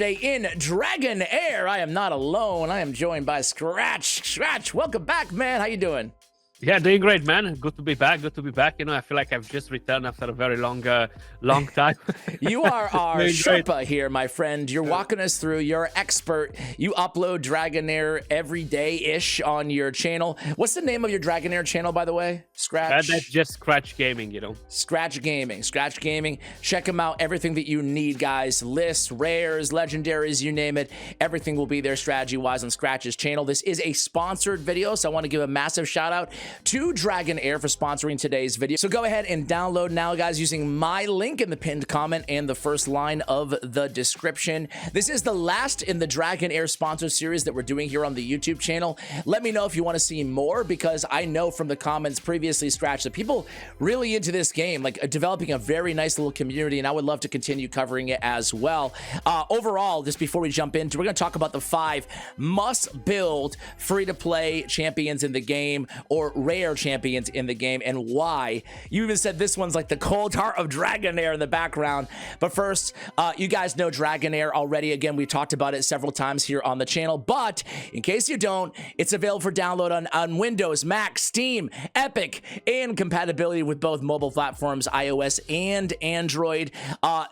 today in Dragonheir. I am not alone. I am joined by Scratch. Scratch, welcome back, man. How you doing? Yeah, doing great, man. Good to be back. Good to be back. You know, I feel like I've just returned after a very long time. You are our Doing Sherpa great. here, my friend. You're walking us through. You're expert. You upload Dragonheir every day-ish on your channel. What's the name of your Dragonheir channel, by the way? Scratch? That's just Scratch Gaming, you know. Scratch Gaming. Scratch Gaming. Check them out. Everything that you need, guys. Lists, rares, legendaries, you name it. Everything will be there strategy-wise on Scratch's channel. This is a sponsored video, so I want to give a massive shout-out to Dragonheir for sponsoring today's video. So go ahead and download now, guys, using my link in the pinned comment and the first line of the description. This is the last in the Dragonheir sponsor series that we're doing here on the YouTube channel. Let me know if you want to see more, because I know from the comments previously, Scratch, that people really into this game, like developing a very nice little community, and I would love to continue covering it as well. Overall, just before we jump into, we're going to talk about the 5 must-build free-to-play champions in the game, or rare champions in the game, and why. You even said this one's like the cold heart of Dragonheir in the background. But first, you guys know Dragonheir already. Again, we talked about it several times here on the channel, but in case you don't, it's available for download on Windows, Mac, Steam, Epic, and compatibility with both mobile platforms, iOS and Android.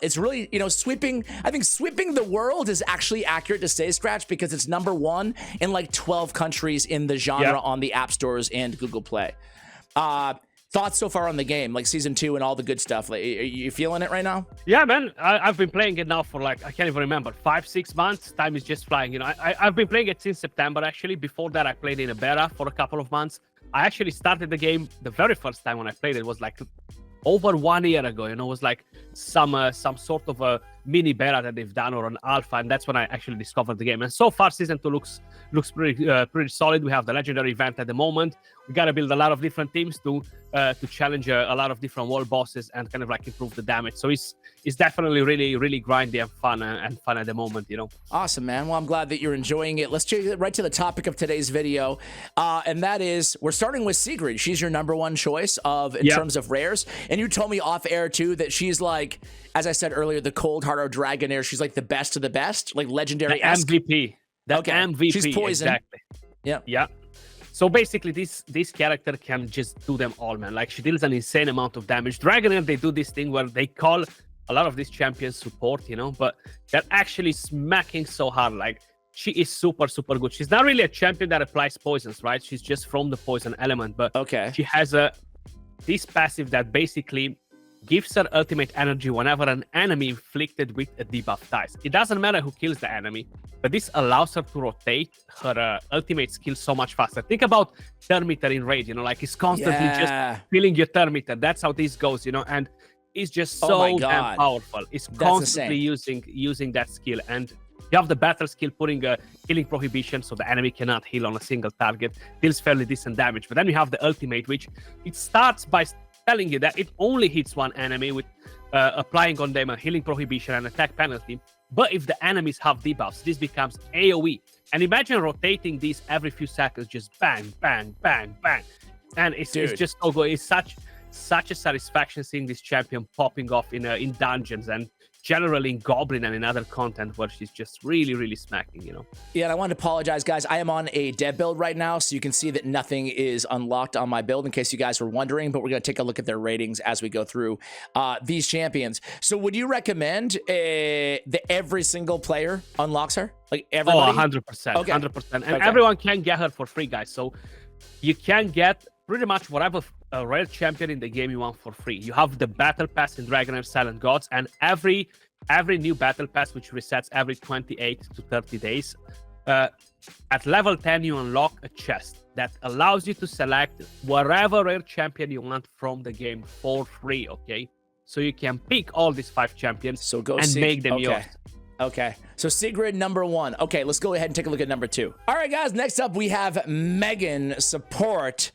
It's really, you know, I think sweeping the world is actually accurate to say, Scratch, because it's #1 in like 12 countries in the genre on the app stores and Google Play. Thoughts so far on the game, like season 2 and all the good stuff? Like, are you feeling it right now? Yeah, man. I've been playing it now for like, I can't even remember, 5-6 months. Time is just flying. You know, I've been playing it since September, actually. Before that, I played in a beta for a couple of months. I actually started the game the very first time when I played it was like over 1 year ago. You know, it was like some sort of a mini beta that they've done, or an alpha, and that's when I actually discovered the game. And so far, season 2 looks pretty solid. We have the legendary event at the moment. We got to build a lot of different teams to challenge a lot of different world bosses and kind of like improve the damage. So it's definitely really grindy and fun at the moment, you know. Awesome, man. Well, I'm glad that you're enjoying it. Let's get right to the topic of today's video, and that is, we're starting with Secr. She's your #1 choice in terms of rares, and you told me off air too that she's like, as I said earlier, the cold heart of Dragonheir. She's like the best of the best, like legendary. The MVP. Okay. MVP. She's poison. Exactly. Yeah. So basically, this character can just do them all, man. Like, she deals an insane amount of damage. Dragonheir, they do this thing where they call a lot of these champions support, you know, but they're actually smacking so hard. Like, she is super good. She's not really a champion that applies poisons, right? She's just from the poison element, but she has this passive that basically gives her ultimate energy whenever an enemy inflicted with a debuff dies. It doesn't matter who kills the enemy, but this allows her to rotate her ultimate skill so much faster. Think about turn meter in Raid, you know, like it's constantly just filling your turn meter. That's how this goes, you know, and it's just so damn powerful. It's constantly using that skill, and you have the battle skill putting a healing prohibition so the enemy cannot heal on a single target. Deals fairly decent damage. But then you have the ultimate, which it starts by telling you that it only hits one enemy with applying on them a healing prohibition and attack penalty. But if the enemies have debuffs, this becomes AoE. And imagine rotating these every few seconds, just bang, bang, bang, bang. And it's just so good. It's such a satisfaction seeing this champion popping off in dungeons and generally in Goblin and in other content where she's just really smacking, you know. Yeah, and I want to apologize, guys. I am on a dev build right now, so you can see that nothing is unlocked on my build, in case you guys were wondering, but we're going to take a look at their ratings as we go through these champions. So would you recommend that every single player unlocks her? Like everybody? Oh, 100%. Okay. 100%. And everyone can get her for free, guys. So you can get pretty much whatever rare champion in the game you want for free. You have the battle pass in Dragonheir Silent Gods, and every new battle pass, which resets every 28 to 30 days, at level 10 you unlock a chest that allows you to select whatever rare champion you want from the game for free. Okay, so you can pick all these 5 champions and make them yours. Okay, so Sigrid #1. Okay, let's go ahead and take a look at #2. All right, guys, next up we have Megan support.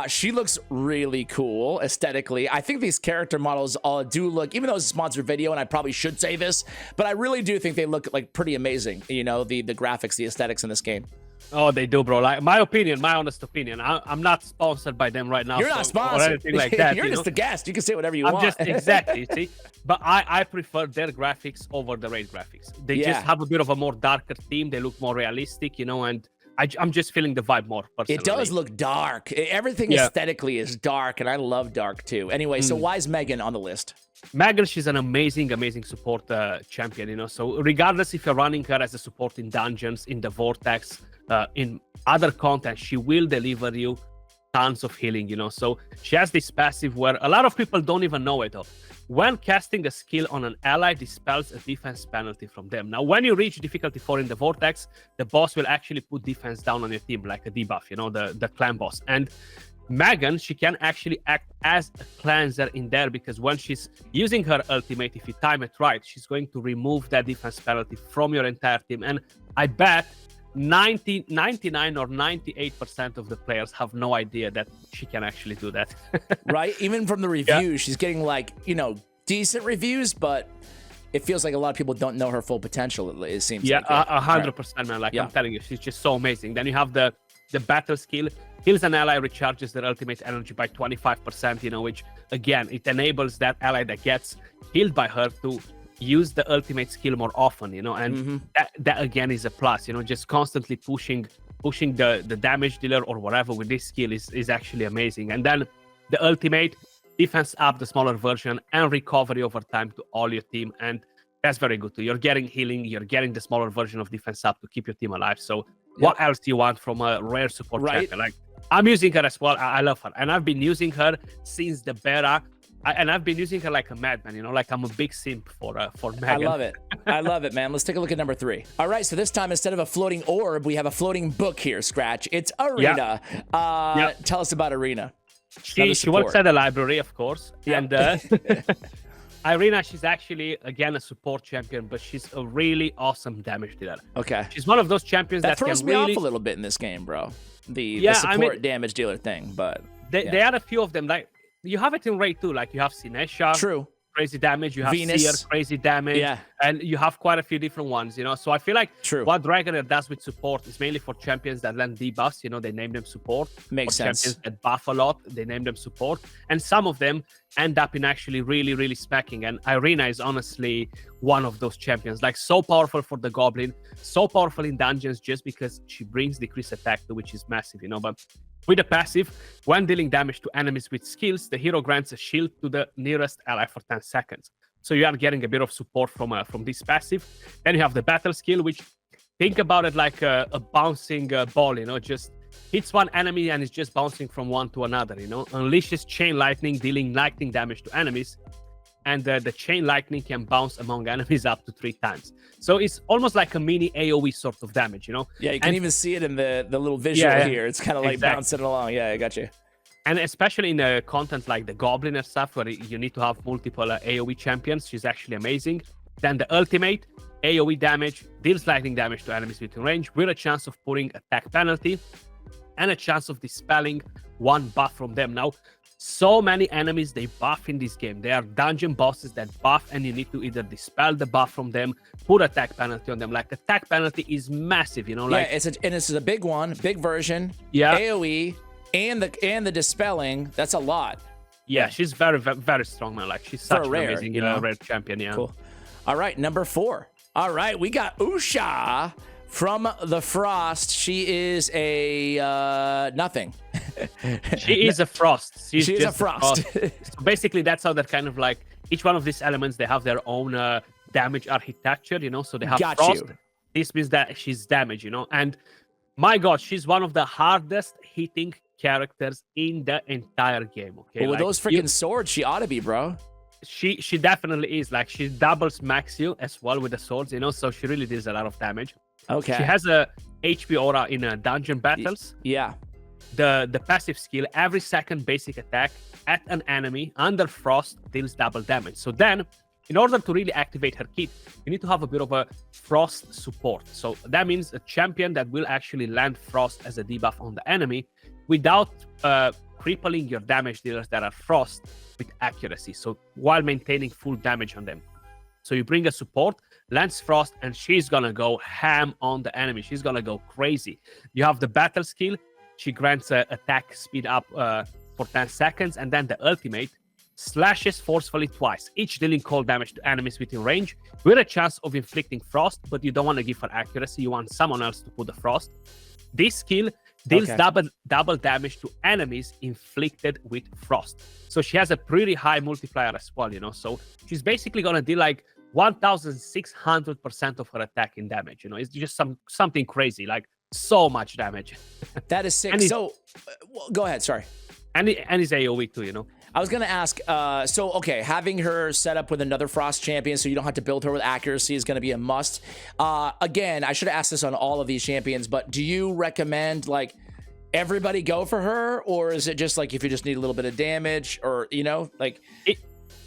She looks really cool aesthetically. I think these character models all do look, even though it's a sponsored video, and I probably should say this, but I really do think they look like pretty amazing. You know, the graphics, the aesthetics in this game. Oh, they do, bro. Like my opinion, my honest opinion. I'm not sponsored by them right now. You're not or sponsored. anything like that. You're just a guest. You can say whatever you I'm want. just exactly, see. But I prefer their graphics over the Raid graphics. They just have a bit of a more darker theme. They look more realistic, you know, and I'm just feeling the vibe more personally. It does look dark. Everything aesthetically is dark, and I love dark too. Anyway, so why is Megan on the list? Megan, she's an amazing support champion, you know. So regardless if you're running her as a support in dungeons, in the Vortex, in other content, she will deliver you tons of healing, you know. So she has this passive where a lot of people don't even know it though. When casting a skill on an ally, dispels a defense penalty from them. Now, when you reach difficulty 4 in the Vortex, the boss will actually put defense down on your team, like a debuff, you know, the clan boss. And Megan, she can actually act as a cleanser in there, because when she's using her ultimate, if you time it right, she's going to remove that defense penalty from your entire team. And I bet 99 or 98% of the players have no idea that she can actually do that. Right? Even from the reviews, she's getting like, you know, decent reviews, but it feels like a lot of people don't know her full potential, it seems like. 100%, man. Like I'm telling you, she's just so amazing. Then you have the battle skill. Heals an ally, recharges their ultimate energy by 25%, you know, which again, it enables that ally that gets healed by her to use the ultimate skill more often, you know, and that again is a plus, you know, just constantly pushing the damage dealer or whatever with this skill is actually amazing. And then the ultimate, defense up, the smaller version, and recovery over time to all your team, and that's very good too. You're getting healing, you're getting the smaller version of defense up to keep your team alive. So what else do you want from a rare support champion? Like, I'm using her as well. I love her, and I've been using her since the beta. And I've been using her like a madman, you know, like I'm a big simp for Megan. I love it. I love it, man. Let's take a look at number 3. All right, so this time, instead of a floating orb, we have a floating book here, Scratch. It's Arena. Tell us about Arena. She works at the library, of course. And Irina, she's actually, again, a support champion, but she's a really awesome damage dealer. Okay. She's one of those champions that throws can me really off a little bit in this game, bro. The support damage dealer thing, but... They are a few of them, like... You have it in Raid too, like you have Sinesha, crazy damage, you have Venus, Seer, crazy damage, and you have quite a few different ones, you know. So I feel like what Dragonheir does with support is mainly for champions that land debuffs, you know, they name them support. Makes sense. Champions that buff a lot, they name them support. And some of them end up in actually really smacking. And Irina is honestly one of those champions, like so powerful for the Goblin, so powerful in dungeons just because she brings decreased attack, which is massive, you know. But with a passive, when dealing damage to enemies with skills, the hero grants a shield to the nearest ally for 10 seconds. So you are getting a bit of support from this passive. Then you have the battle skill, which, think about it like a bouncing ball, you know, just hits one enemy and is just bouncing from one to another, you know. Unleashes chain lightning, dealing lightning damage to enemies. And the chain lightning can bounce among enemies up to 3 times. So it's almost like a mini AoE sort of damage, you know? Yeah, you can even see it in the little visual here. It's kind of like bouncing along. Yeah, I got you. And especially in content like the Goblin and stuff, where you need to have multiple AoE champions, she's actually amazing. Then the ultimate, AoE damage, deals lightning damage to enemies within range, with a chance of putting attack penalty, and a chance of dispelling one buff from them. Now, so many enemies, they buff in this game. They are dungeon bosses that buff, and you need to either dispel the buff from them, put attack penalty on them. Like, attack penalty is massive, you know? Like, it's a big one, big version. Yeah. AoE and the dispelling, that's a lot. Yeah, she's very strong, man. Like, she's such an amazing rare champion, yeah. Cool. All right, number 4. All right, we got Usha from the Frost. She is a nothing. She is a frost. She's a frost. So basically, that's how that kind of like each one of these elements, they have their own damage architecture, you know. So they have frost. This means that she's damage, you know. And my God, she's one of the hardest hitting characters in the entire game. Okay, well, with those freaking swords, she ought to be, bro. She definitely is. Like, she doubles max you as well with the swords, you know. So she really deals a lot of damage. Okay. She has a HP aura in dungeon battles. Yeah. The passive skill, every second basic attack at an enemy under frost deals double damage. So then, in order to really activate her kit, you need to have a bit of a frost support. So that means a champion that will actually land frost as a debuff on the enemy without crippling your damage dealers that are frost with accuracy. So while maintaining full damage on them. So you bring a support, Lance Frost, and she's gonna go ham on the enemy. She's gonna go crazy. You have the battle skill. She grants attack speed up for 10 seconds, and then the ultimate slashes forcefully twice, each dealing cold damage to enemies within range, with a chance of inflicting frost, but you don't want to give her accuracy. You want someone else to put the frost. This skill deals double damage to enemies inflicted with frost. So she has a pretty high multiplier as well, you know. So she's basically gonna deal like 1,600% of her attack in damage. You know, it's just something crazy, like so much damage. That is sick. So, go ahead. Sorry. And it's AOE too, you know. I was gonna ask. So okay, having her set up with another Frost champion, so you don't have to build her with accuracy, is gonna be a must. Again, I should have asked this on all of these champions, but do you recommend like everybody go for her, or is it just like if you just need a little bit of damage, or you know, like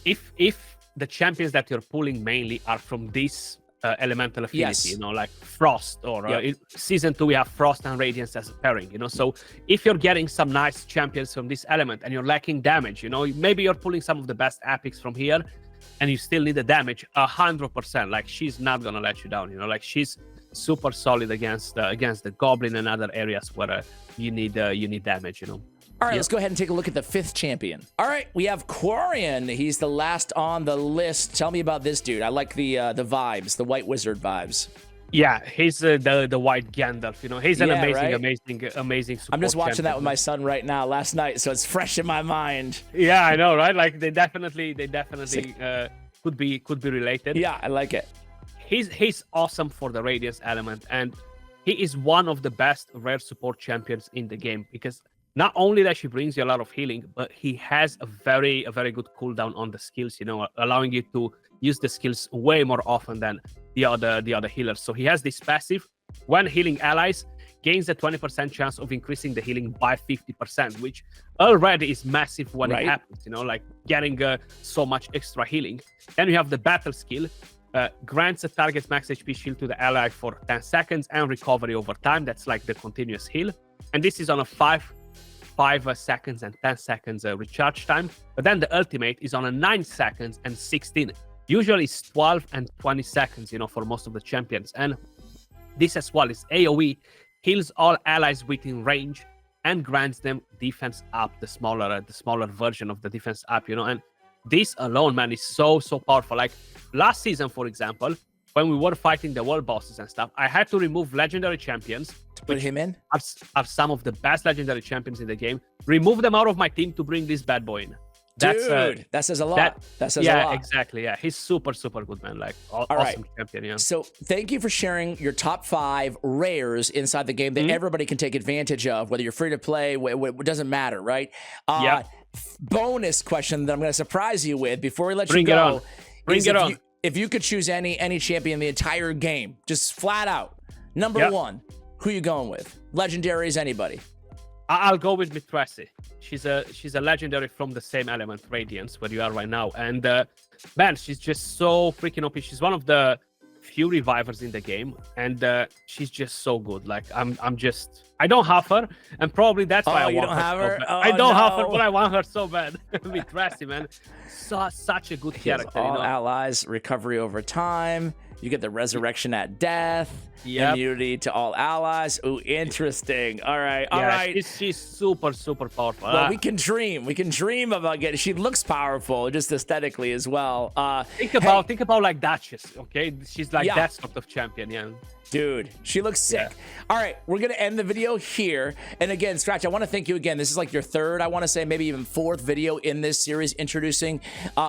if the champions that you're pulling mainly are from this elemental affinity, you know, like Frost, or in Season 2 we have Frost and Radiance as a pairing, you know. So if you're getting some nice champions from this element and you're lacking damage, you know, maybe you're pulling some of the best epics from here and you still need the damage, 100%, like she's not gonna let you down, you know, like she's super solid against the Goblin and other areas where you need damage, you know. All right, let's go ahead and take a look at the 5th champion. All right, we have Coran. He's the last on the list. Tell me about this dude. I like the vibes, the White Wizard vibes. Yeah, he's the white Gandalf. You know, he's an amazing support I'm just watching champion, that with my son right now last night, so it's fresh in my mind. Yeah, I know, right? Like they definitely could be related. Yeah, I like it. He's awesome for the Radiance element, and he is one of the best rare support champions in the game, because not only that she brings you a lot of healing, but he has a very good cooldown on the skills, you know, allowing you to use the skills way more often than the other healers. So he has this passive: when healing allies, gains a 20% chance of increasing the healing by 50%, which already is massive when it happens, you know, like getting so much extra healing. Then you have the battle skill. Grants a target's max HP shield to the ally for 10 seconds and recovery over time. That's like the continuous heal. And this is on a 5 seconds and 10 seconds recharge time. But then the ultimate is on a 9 seconds and 16. Usually it's 12 and 20 seconds, you know, for most of the champions. And this as well is AoE, heals all allies within range and grants them defense up, the smaller version of the defense up, you know. And this alone, man, is so powerful. Like last season, for example, when we were fighting the world bosses and stuff, I had to remove legendary champions to put him in. Are some of the best legendary champions in the game. Remove them out of my team to bring this bad boy in. Dude, that says a lot. That says a lot. Yeah, exactly. Yeah, he's super good, man. Like awesome champion. Yeah. So thank you for sharing your top 5 rares inside the game that everybody can take advantage of, whether you're free to play. It doesn't matter, right? Bonus question that I'm going to surprise you with before we let you go. Bring it on. If you could choose any champion in the entire game, just flat out, number 1, who you going with? Legendaries, anybody? I'll go with Mithrasi. She's a legendary from the same element, Radiance, where you are right now. And man, she's just so freaking OP. She's one of the few revivers in the game, and she's just so good. Like I don't have her, and probably that's why I want her. I don't have her, but I want her so bad. Mithrasi, man, such a good character. All allies, recovery over time. You get the resurrection at death, immunity to all allies. Ooh, interesting. All right. She's super powerful. Well, we can dream. We can dream about getting. She looks powerful, just aesthetically as well. Think about like Duchess. Okay, she's like that sort of champion. Yeah. Dude, she looks sick. All right, we're going to end the video here. And again, Scratch, I want to thank you again. This is like your 3rd, I want to say maybe even 4th video in this series introducing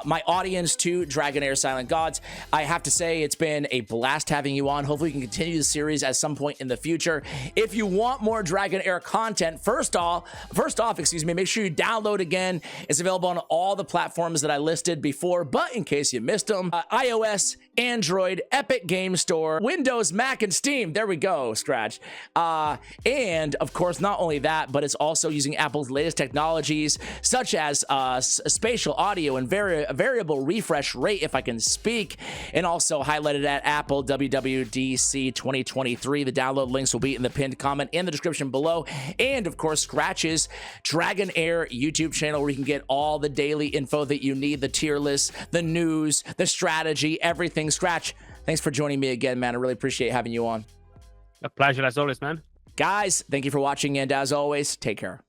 my audience to Dragonheir Silent Gods. I have to say it's been a blast having you on. Hopefully we can continue the series at some point in the future. If you want more Dragonheir content, first off, make sure you download again. It's available on all the platforms that I listed before, but in case you missed them, iOS, Android, Epic Game Store, Windows, Mac, and Steam. There we go, Scratch. And of course, not only that, but it's also using Apple's latest technologies, such as spatial audio and variable refresh rate, if I can speak, and also highlighted at Apple WWDC 2023. The download links will be in the pinned comment in the description below. And of course, Scratch's Dragonheir YouTube channel, where you can get all the daily info that you need, the tier list, the news, the strategy, everything. Scratch, thanks for joining me again, man. I really appreciate having you on. A pleasure as always, man. Guys, thank you for watching, and as always, take care.